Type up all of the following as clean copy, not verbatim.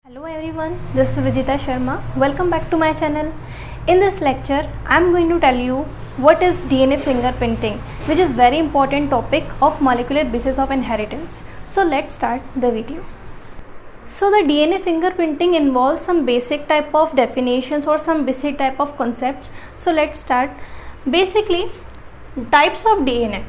Hello everyone, this is Vijita Sharma. Welcome back to my channel. In this lecture, I am going to tell you what is DNA fingerprinting, which is very important topic of molecular basis of inheritance. So let's start the video. So the DNA fingerprinting involves some basic type of definitions or some basic type of concepts. So let's start. Basically, types of DNA.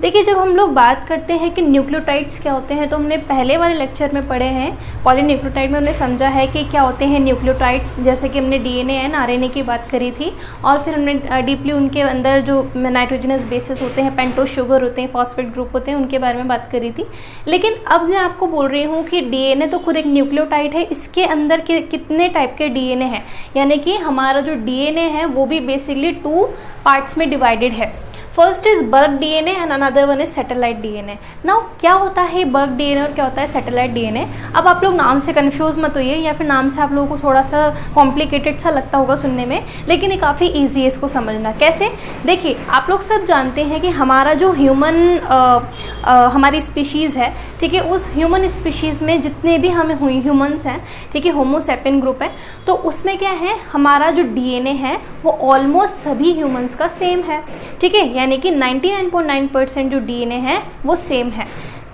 देखिए, जब हम लोग बात करते हैं कि nucleotides क्या होते हैं, तो हमने पहले वाले लेक्चर में पढ़े हैं. पॉलीन्यूक्लियोटाइड में हमने समझा है कि क्या होते हैं न्यूक्लियोटाइड्स, जैसे कि हमने डीएनए एंड आरएनए की बात करी थी, और फिर हमने डीपली उनके अंदर जो नाइट्रोजनस बेसिस होते हैं, पेंटोज शुगर होते हैं, फॉस्फेट ग्रुप होते हैं, उनके बारे में बात करी थी. लेकिन अब मैं आपको बोल रही हूँ कि डीएनए तो खुद एक न्यूक्लियोटाइड है, इसके अंदर के कितने टाइप के डीएनए हैं, यानी कि हमारा जो डीएनए है वो भी बेसिकली 2 पार्ट्स में डिवाइडेड है. First is bulk DNA and another one is satellite DNA. Now क्या होता है बल्क डीएनए और क्या होता है सैटेलाइट डीएनए? अब आप लोग नाम से कंफ्यूज मत होइए, या फिर नाम से आप लोगों को थोड़ा सा कॉम्प्लिकेटेड सा लगता होगा सुनने में, लेकिन ये काफ़ी ईजी है इसको समझना. कैसे? देखिए, आप लोग सब जानते हैं कि हमारा जो हमारी स्पीशीज़ है, ठीक है, उस ह्यूमन स्पीशीज़ में जितने भी हम ह्यूमंस हैं, ठीक है, होमो सैपियन ग्रुप है, तो उसमें क्या है, हमारा जो डीएनए है वो ऑलमोस्ट सभी ह्यूमंस का सेम है. ठीक है, यानी कि 99.9% जो डीएनए है वो सेम है.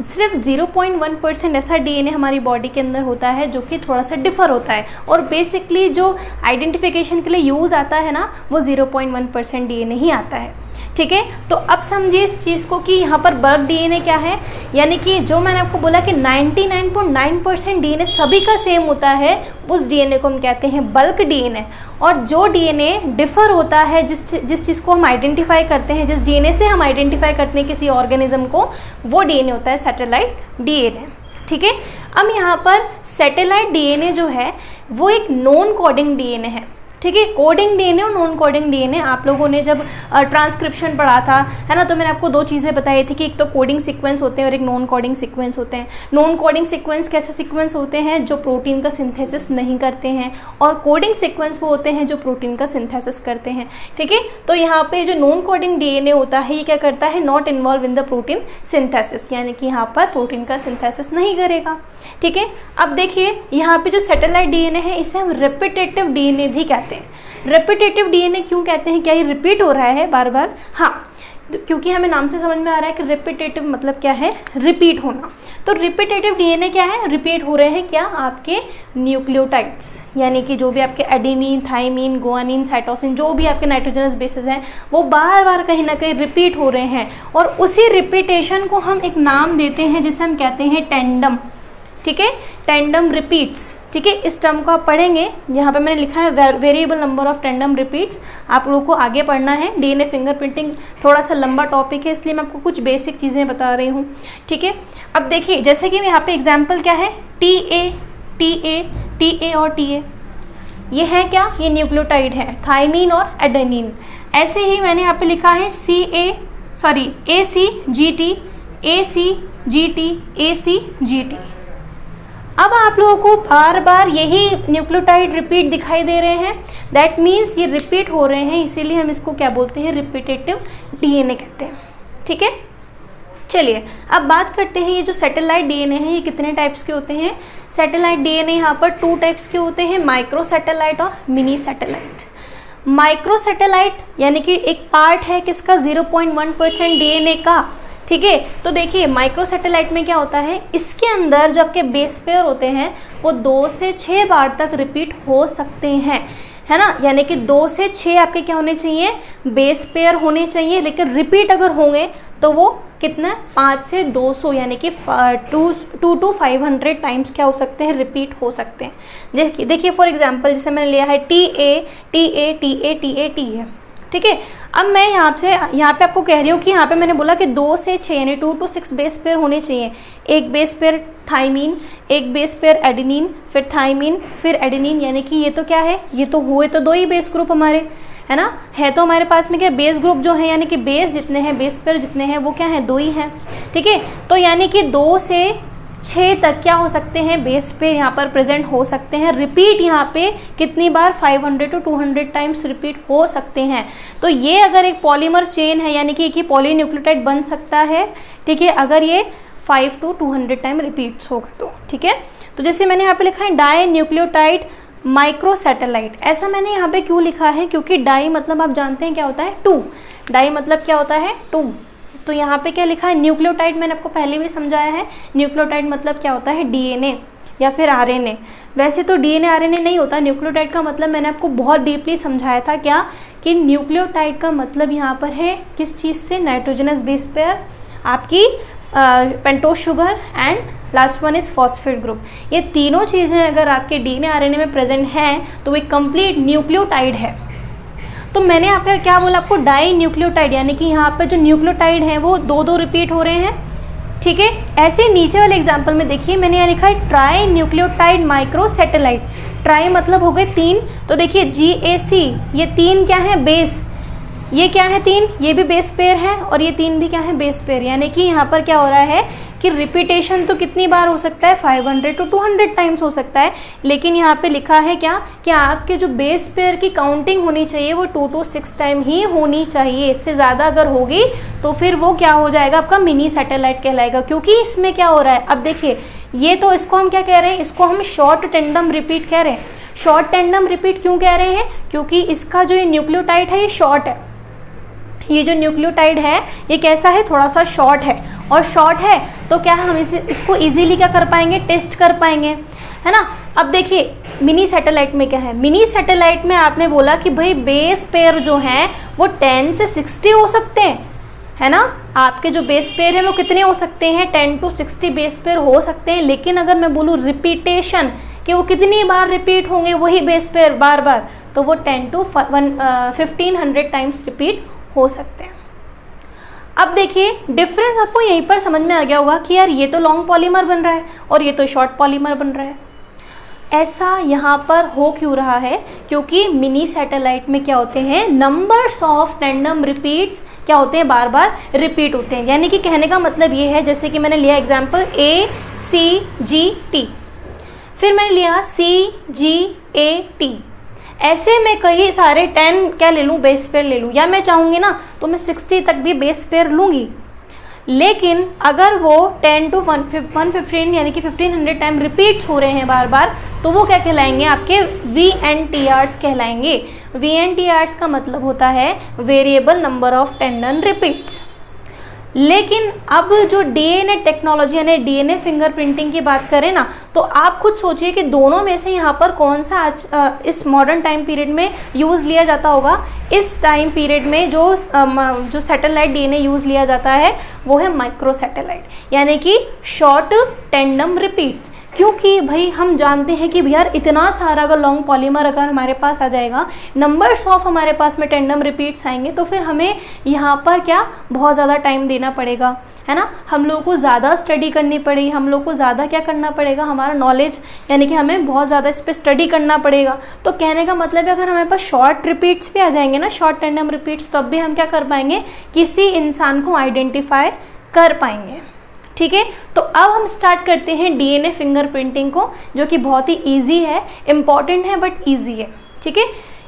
सिर्फ 0.1% ऐसा डीएनए हमारी बॉडी के अंदर होता है जो कि थोड़ा सा डिफर होता है, और बेसिकली जो आइडेंटिफिकेशन के लिए यूज़ आता है ना, वो 0.1% डीएनए ही आता है. ठीक है, तो अब समझिए इस चीज़ को कि यहाँ पर बल्क डीएनए क्या है, यानी कि जो मैंने आपको बोला कि 99.9% डीएनए सभी का सेम होता है, उस डीएनए को हम कहते हैं बल्क डीएनए. और जो डीएनए डिफर होता है, जिस चीज़ को हम आइडेंटिफाई करते हैं, जिस डीएनए से हम आइडेंटिफाई करते हैं किसी ऑर्गेनिज्म को, वो डीएनए होता है सैटेलाइट डीएनए. ठीक है, अब यहाँ पर सैटेलाइट डीएनए जो है वो एक नॉन कोडिंग डीएनए है. ठीक है, कोडिंग डीएनए और नॉन कोडिंग डीएनए आप लोगों ने जब ट्रांसक्रिप्शन पढ़ा था, है ना, तो मैंने आपको 2 चीज़ें बताई थी कि एक तो कोडिंग सीक्वेंस होते हैं और एक नॉन कोडिंग सीक्वेंस होते हैं. नॉन कोडिंग सीक्वेंस कैसे सीक्वेंस होते हैं? जो प्रोटीन का सिंथेसिस नहीं करते हैं, और कोडिंग सीक्वेंस वो होते हैं जो प्रोटीन का सिंथेसिस करते हैं. ठीक है, तो यहाँ पे जो नॉन कोडिंग डीएनए होता है, ये क्या करता है, not involve in the protein synthesis, यानी कि यहाँ पर प्रोटीन का सिंथेसिस नहीं करेगा. ठीक है, अब देखिए यहाँ पे जो सैटेलाइट डीएनए है, इसे हम रेपिटेटिव डीएनए भी कहते हैं. रेपिटेटिव डीएनए क्यों कहते हैं? क्या ये रिपीट हो रहा है बार बार? हाँ, क्योंकि हमें नाम से समझ में आ रहा है कि रेपिटेटिव मतलब क्या है, रिपीट होना. तो रिपीटेटिव डीएनए क्या है? रिपीट हो रहे हैं क्या? आपके न्यूक्लियोटाइड्स, यानी कि जो भी आपके एडेनिन, थाइमिन, गुआनिन, साइटोसिन, जो भी आपके नाइट्रोजनस बेसिस हैं, वो बार बार कहीं ना कहीं रिपीट हो रहे हैं, और उसी रिपीटेशन को हम एक नाम देते हैं जिसे हम कहते हैं टेंडम. ठीक है, टेंडम रिपीट्स. ठीक है, इस टर्म को आप पढ़ेंगे, यहाँ पे मैंने लिखा है variable number of tandem repeats. आप लोगों को आगे पढ़ना है. डीएनए फिंगरप्रिंटिंग थोड़ा सा लंबा टॉपिक है, इसलिए मैं आपको कुछ बेसिक चीज़ें बता रही हूँ. ठीक है, अब देखिए, जैसे कि यहाँ पे एग्जाम्पल क्या है, TA और TA, ये है क्या, ये न्यूक्लियोटाइड है, थाइमिन और एडेनिन. ऐसे ही मैंने यहाँ पे लिखा है ACGT. अब आप लोगों को बार बार यही न्यूक्लियोटाइड रिपीट दिखाई दे रहे हैं, दैट मीन्स ये रिपीट हो रहे हैं, इसीलिए हम इसको क्या बोलते हैं, रिपीटेटिव डीएनए कहते हैं. ठीक है, चलिए अब बात करते हैं ये जो सैटेलाइट डीएनए है, ये कितने टाइप्स के होते हैं. सैटेलाइट डीएनए यहाँ पर 2 टाइप्स के होते हैं, माइक्रो सैटेलाइट और मिनी सैटेलाइट. माइक्रो सैटेलाइट यानी कि एक पार्ट है किसका, 0.1% डीएनए का. ठीक है, तो देखिए माइक्रो सैटेलाइट में क्या होता है, इसके अंदर जो आपके बेस पेयर होते हैं वो 2 से 6 बार तक रिपीट हो सकते हैं, है ना, यानी कि 2 से 6 आपके क्या होने चाहिए, बेस पेयर होने चाहिए. लेकिन रिपीट अगर होंगे तो वो कितना, 5 से 200, यानी कि 2 to 500 टाइम्स क्या हो सकते हैं, रिपीट हो सकते हैं. देखिए फॉर एग्जांपल, जैसे मैंने लिया है TA. ठीक है, अब मैं यहाँ पे आपको कह रही हूँ कि यहाँ पे मैंने बोला कि 2 से 6 यानी 2 to 6 बेस पेयर होने चाहिए. एक बेस पेयर थाइमिन, एक बेस पेयर एडेनिन, फिर थाइमिन, फिर एडेनिन, यानी कि ये तो क्या है, ये तो हुए तो 2 ही बेस ग्रुप हमारे, है ना, है तो हमारे पास में क्या, बेस ग्रुप जो है, यानी कि बेस जितने हैं, बेस पेयर जितने हैं, वो क्या है, 2 ही हैं. ठीक है, तो यानी कि 2 से 6 तक क्या हो सकते हैं, बेस पे यहाँ पर प्रेजेंट हो सकते हैं. रिपीट यहाँ पे कितनी बार, 500 to 200 टाइम्स रिपीट हो सकते हैं. तो ये अगर एक पॉलीमर चेन है, यानी कि एक ही पॉलीन्यूक्लियोटाइड बन सकता है. ठीक है, अगर ये 5 to 200 टाइम रिपीट्स होगा तो. ठीक है, तो जैसे मैंने यहाँ पे लिखा है डाई न्यूक्लियोटाइड माइक्रोसैटेलाइट, ऐसा मैंने यहाँ पे क्यों लिखा है, क्योंकि डाई मतलब आप जानते हैं क्या होता है, 2, डाई मतलब क्या होता है 2। तो यहाँ पे क्या लिखा है न्यूक्लियोटाइड, मैंने आपको पहले भी समझाया है, न्यूक्लियोटाइड मतलब क्या होता है डीएनए या फिर आरएनए। वैसे तो डीएनए आरएनए नहीं होता, न्यूक्लियोटाइड का मतलब मैंने आपको बहुत डीपली समझाया था क्या, कि न्यूक्लियोटाइड का मतलब यहाँ पर है किस चीज़ से, नाइट्रोजनस बेस पेयर, आपकी pentose sugar and last one is phosphate group. ये तीनों चीज़ें अगर आपके डीएनए आरएनए में प्रेजेंट हैं तो वो कंप्लीट न्यूक्लियोटाइड है। तो मैंने यहाँ पे क्या बोला आपको, डाई न्यूक्लियोटाइड, यानी कि यहाँ पे जो न्यूक्लियोटाइड हैं वो 2 रिपीट हो रहे हैं, ठीक है। ऐसे नीचे वाले एग्जाम्पल में देखिए मैंने यहाँ लिखा है ट्राई न्यूक्लियोटाइड माइक्रोसैटेलाइट, ट्राई मतलब हो गए 3, तो देखिए GAC, ये 3 क्या है बेस, ये क्या है 3, ये भी बेस पेयर है और ये 3 भी क्या है बेस पेयर, यानी कि यहाँ पर क्या हो रहा है कि रिपीटेशन तो कितनी बार हो सकता है 500 to 200 टाइम्स हो सकता है, लेकिन यहाँ पे लिखा है क्या कि आपके जो बेस पेयर की काउंटिंग होनी चाहिए वो 2 to 6 टाइम ही होनी चाहिए, इससे ज़्यादा अगर होगी तो फिर वो क्या हो जाएगा आपका मिनी सैटेलाइट कहलाएगा। क्योंकि इसमें क्या हो रहा है, अब देखिए ये तो इसको हम क्या कह रहे हैं, इसको हम शॉर्ट टेंडम रिपीट कह रहे हैं। शॉर्ट टेंडम रिपीट क्यों कह रहे हैं, क्योंकि इसका जो ये न्यूक्लियोटाइड है ये शॉर्ट है, ये जो न्यूक्लियोटाइड है ये कैसा है, थोड़ा सा शॉर्ट है, और शॉर्ट है तो क्या हम इसको इजीली क्या कर पाएंगे, टेस्ट कर पाएंगे, है ना। अब देखिए मिनी सैटेलाइट में क्या है, मिनी सैटेलाइट में आपने बोला कि भाई बेस पेयर जो हैं वो 10 से 60 हो सकते हैं, है ना। आपके जो बेस पेयर है वो कितने हो सकते हैं, 10 to 60 बेस पेयर हो सकते हैं। लेकिन अगर मैं बोलूँ रिपीटेशन कि वो कितनी बार रिपीट होंगे वही बेस पेयर बार बार, तो वो 10 to 1500 टाइम्स रिपीट हो सकते हैं। अब देखिए डिफरेंस आपको यहीं पर समझ में आ गया होगा कि यार ये तो लॉन्ग पॉलीमर बन रहा है और ये तो शॉर्ट पॉलीमर बन रहा है। ऐसा यहाँ पर हो क्यों रहा है, क्योंकि मिनी सैटेलाइट में क्या होते हैं, नंबर्स ऑफ टैंडम रिपीट्स क्या होते हैं, बार बार रिपीट होते हैं। यानी कि कहने का मतलब ये है, जैसे कि मैंने लिया एग्जाम्पल ACGT, फिर मैंने लिया CGAT, ऐसे मैं कई सारे 10 क्या ले लूँ, बेस पेयर ले लूँ, या मैं चाहूँगी ना तो मैं 60 तक भी बेस पेयर लूँगी। लेकिन अगर वो 10 to 115 यानी कि 1500 टाइम रिपीट्स हो रहे हैं बार बार, तो वो क्या कहलाएंगे, आपके VNTRs कहलाएंगे। VNTRs का मतलब होता है variable number of tendon repeats. लेकिन अब जो डीएनए टेक्नोलॉजी यानी डीएनए फिंगरप्रिंटिंग की बात करें ना, तो आप खुद सोचिए कि दोनों में से यहाँ पर कौन सा आज इस मॉडर्न टाइम पीरियड में यूज़ लिया जाता होगा। इस टाइम पीरियड में जो सैटेलाइट डीएनए यूज़ लिया जाता है वो है माइक्रो सैटेलाइट, यानी कि शॉर्ट टेंडम रिपीट्स। क्योंकि भाई हम जानते हैं कि यार इतना सारा अगर लॉन्ग पॉलीमर अगर हमारे पास आ जाएगा, नंबर्स ऑफ हमारे पास में टेंडम रिपीट्स आएंगे, तो फिर हमें यहाँ पर क्या बहुत ज़्यादा टाइम देना पड़ेगा, है ना। हम लोगों को ज़्यादा स्टडी करनी पड़ेगी, हम लोग को ज़्यादा क्या करना पड़ेगा, हमारा नॉलेज यानी कि हमें बहुत ज़्यादा इस पर स्टडी करना पड़ेगा। तो कहने का मतलब है अगर हमारे पास शॉर्ट रिपीट्स भी आ जाएंगे ना, शॉर्ट टेंडम रिपीट्स, तब भी हम क्या कर पाएंगे, किसी इंसान को आइडेंटिफाई कर पाएंगे। ठीक है, तो अब हम स्टार्ट करते हैं डीएनए फिंगरप्रिंटिंग को, जो कि बहुत ही इजी है, इम्पॉर्टेंट है बट इजी है। ठीक है,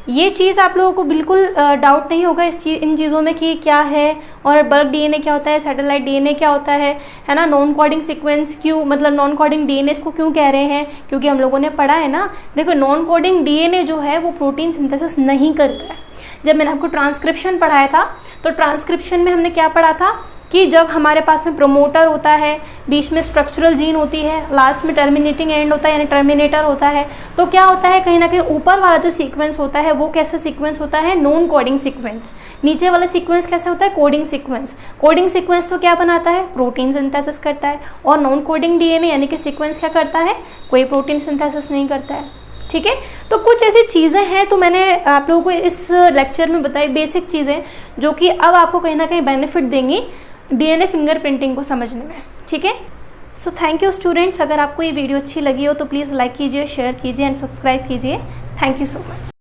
ये चीज़ आप लोगों को बिल्कुल डाउट नहीं होगा इन चीज़ों में कि क्या है और बल्क डीएनए क्या होता है, सैटेलाइट डीएनए क्या होता है ना। नॉन कोडिंग सीक्वेंस क्यों, मतलब नॉन कोडिंग डीएनए को क्यों कह रहे हैं, क्योंकि हम लोगों ने पढ़ा है ना। देखो नॉन कोडिंग डीएनए जो है वो प्रोटीन सिंथेसिस नहीं करता है। जब मैंने आपको ट्रांसक्रिप्शन पढ़ाया था तो ट्रांसक्रिप्शन में हमने क्या पढ़ा था कि जब हमारे पास में प्रोमोटर होता है, बीच में स्ट्रक्चरल जीन होती है, लास्ट में टर्मिनेटिंग एंड होता है यानी टर्मिनेटर होता है, तो क्या होता है कहीं ना कहीं ऊपर वाला जो सीक्वेंस होता है वो कैसा सीक्वेंस होता है, नॉन कोडिंग सीक्वेंस। नीचे वाला सीक्वेंस कैसा होता है, कोडिंग सीक्वेंस। कोडिंग सीक्वेंस तो क्या बनाता है, प्रोटीन सिंथेसिस करता है, और नॉन कोडिंग डीएनए यानी कि सीक्वेंस क्या करता है, कोई प्रोटीन सिंथेसिस नहीं करता है। ठीक है, तो कुछ ऐसी चीज़ें हैं तो मैंने आप लोगों को इस लेक्चर में बताई बेसिक चीज़ें, जो कि अब आपको कहीं ना कहीं बेनिफिट देंगी डीएनए फिंगरप्रिंटिंग को समझने में। ठीक है, सो थैंक यू स्टूडेंट्स। अगर आपको ये वीडियो अच्छी लगी हो तो प्लीज़ लाइक कीजिए, शेयर कीजिए एंड सब्सक्राइब कीजिए। Thank you so much.